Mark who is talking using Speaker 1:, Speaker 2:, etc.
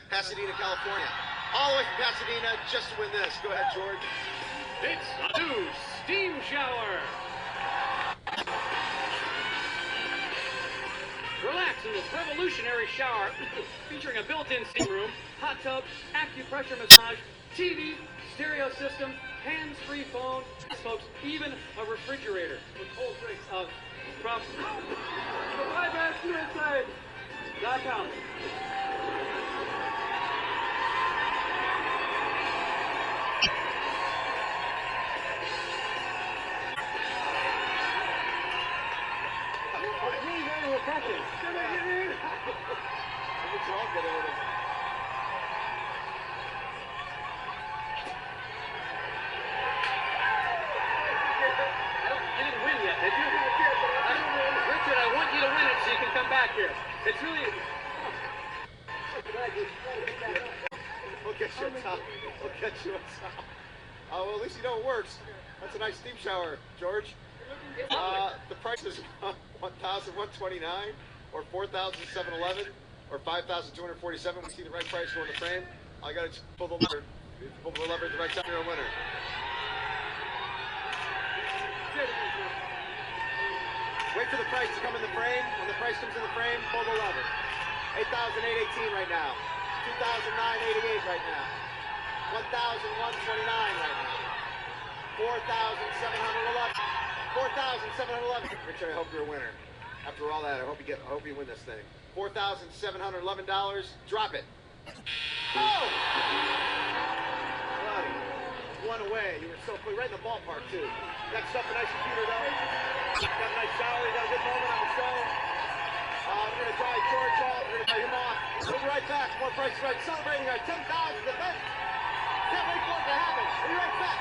Speaker 1: Pasadena, California. All the way from Pasadena just to win this. Go ahead, George.
Speaker 2: It's a new steam shower. Relax in this revolutionary shower featuring a built-in steam room, hot tub, acupressure massage, TV, stereo system, hands-free phone, folks, even a refrigerator with cold drinks from MyBathUSA.com. You didn't win yet, did you? Richard, I want you to win it so you can come back here. It's really...
Speaker 1: We'll get you a towel. We'll get you a towel. Oh, well, at least you know it works. That's a nice steam shower, George. The price is $1,129 or $4,711 or $5,247. We see the right price go in the frame. I got to pull the lever. If you pull the lever at the right time, you're a winner. Wait for the price to come in the frame. When the price comes in the frame, pull the lever. $8,818 right now. $2,988 right now. $1,129 right now. $4,711. $4,711. Richard, I hope you're a winner. After all that, I hope you win this thing. $4,711. Drop it. Oh! Bloody. One away. You were so quick. Right in the ballpark, too. Got stuff a nice computer, though. Got a nice shower. You got a good moment on the show. We're going to dry George off. We're going to dry him off. We'll be right back. More Price is Right. Celebrating our 10,000th event. Can't wait for it to happen. We'll be right back.